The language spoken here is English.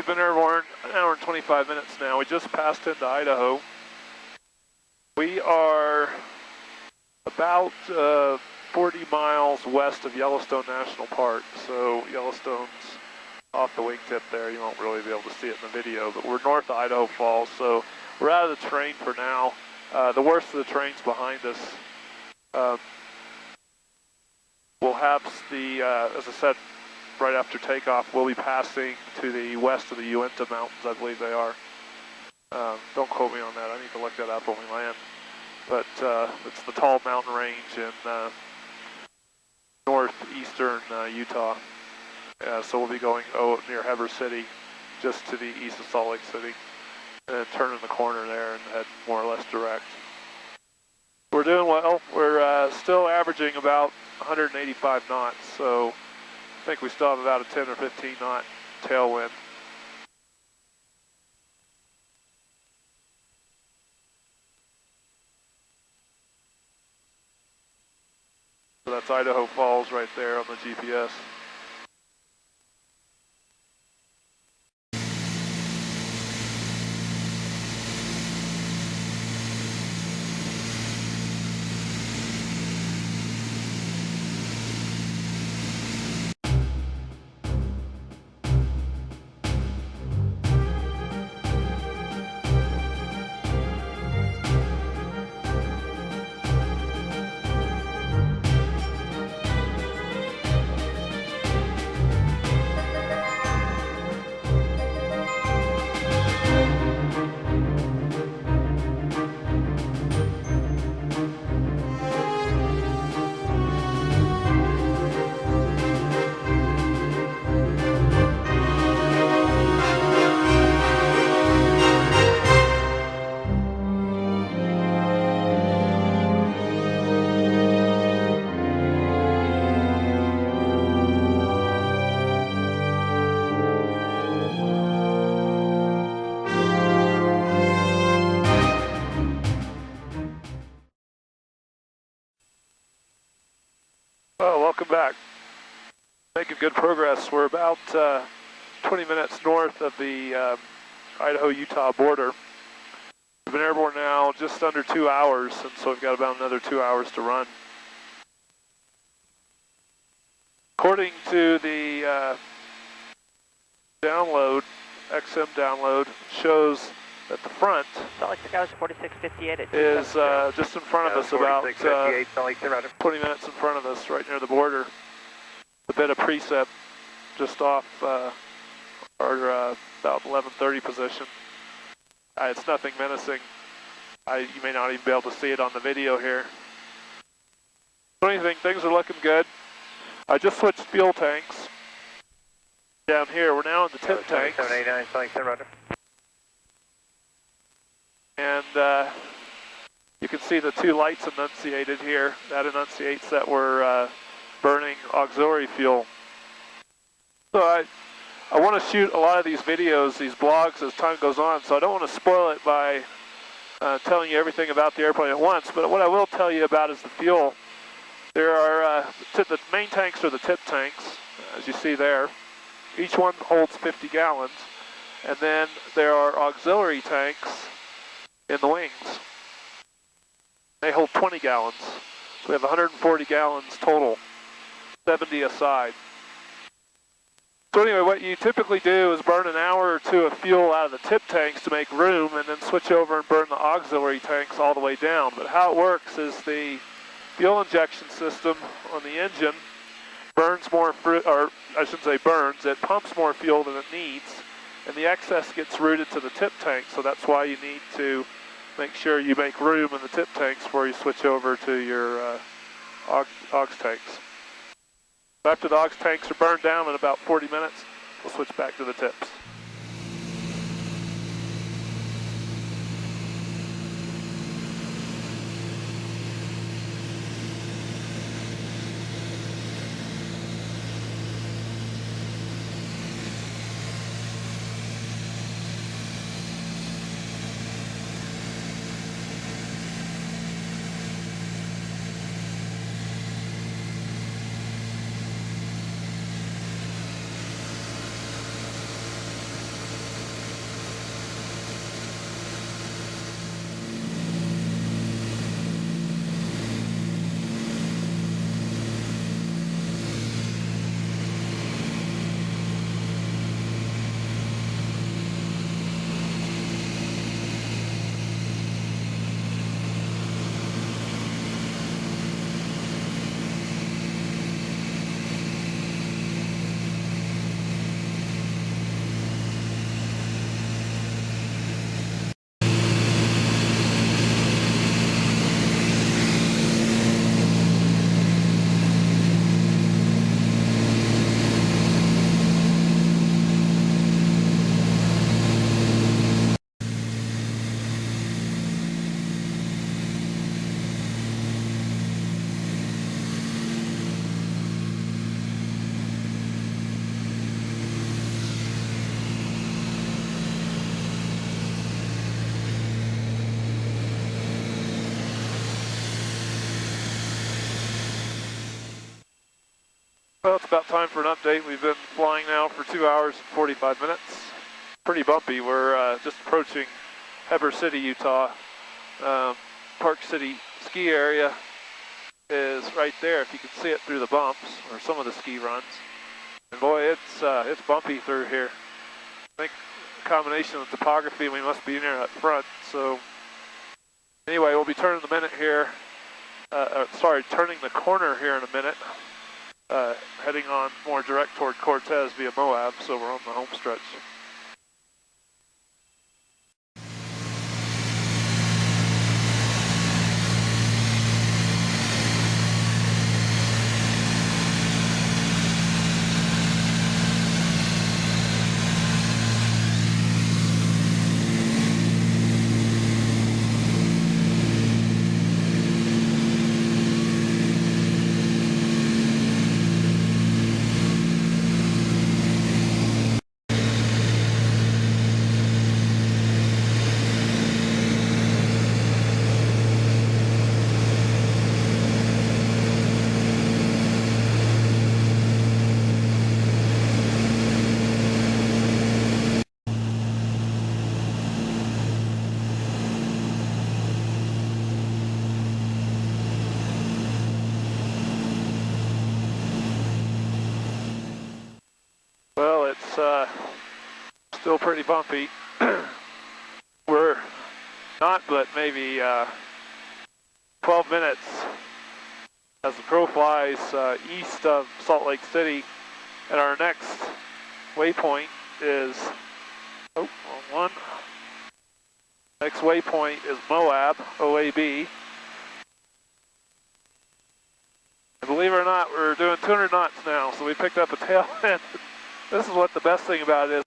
we've been airborne an hour and 25 minutes now. We just passed into Idaho. We are about 40 miles west of Yellowstone National Park. So Yellowstone's off the wingtip there. You won't really be able to see it in the video, but we're north of Idaho Falls. So we're out of the terrain for now. The worst of the terrain's behind us. We'll have the, as I said, right after takeoff, we'll be passing to the west of the Uinta Mountains, I believe they are. Don't quote me on that, I need to look that up when we land. But it's the tall mountain range in northeastern Utah. So we'll be going near Heber City, just to the east of Salt Lake City, and then turning the corner there and head more or less direct. We're doing well. We're still averaging about 185 knots, so I think we still have about a 10 or 15 knot tailwind. So that's Idaho Falls right there on the GPS. Oh, welcome back. Making good progress. We're about 20 minutes north of the Idaho-Utah border. We've been airborne now just under 2 hours, and so we've got about another 2 hours to run. According to the download, XM download, shows that the front is just in front of us, about 20 minutes in front of us, right near the border. A bit of precip just off our about 11:30 position. It's nothing menacing. You may not even be able to see it on the video here. So anything, things are looking good. I just switched fuel tanks down here. We're now in the tip tanks. 789, and you can see the two lights enunciated here. That enunciates that we're burning auxiliary fuel. So I want to shoot a lot of these videos, these blogs, as time goes on, so I don't want to spoil it by telling you everything about the airplane at once, but what I will tell you about is the fuel. There are, the main tanks are the tip tanks, as you see there. Each one holds 50 gallons, and then there are auxiliary tanks in the wings. They hold 20 gallons. So we have 140 gallons total, 70 aside. So anyway, what you typically do is burn an hour or two of fuel out of the tip tanks to make room, and then switch over and burn the auxiliary tanks all the way down. But how it works is the fuel injection system on the engine burns more, or I shouldn't say burns, it pumps more fuel than it needs, and the excess gets routed to the tip tank. So that's why you need to make sure you make room in the tip tanks before you switch over to your aux tanks. After the aux tanks are burned down in about 40 minutes, we'll switch back to the tips. Well, it's about time for an update. We've been flying now for 2 hours and 45 minutes. Pretty bumpy. We're just approaching Heber City, Utah. Park City ski area is right there, if you can see it through the bumps, or some of the ski runs. And boy, it's bumpy through here. I think a combination of topography, we must be near up front. So anyway, we'll be turning the minute here. Turning the corner here in a minute. Heading on more direct toward Cortez via Moab, so we're on the home stretch. Well, it's still pretty bumpy. We're not but maybe 12 minutes as the crow flies east of Salt Lake City, and our next waypoint is, wrong one. Next waypoint is Moab, OAB. And believe it or not, we're doing 200 knots now, so we picked up a tail end. This is what the best thing about it is.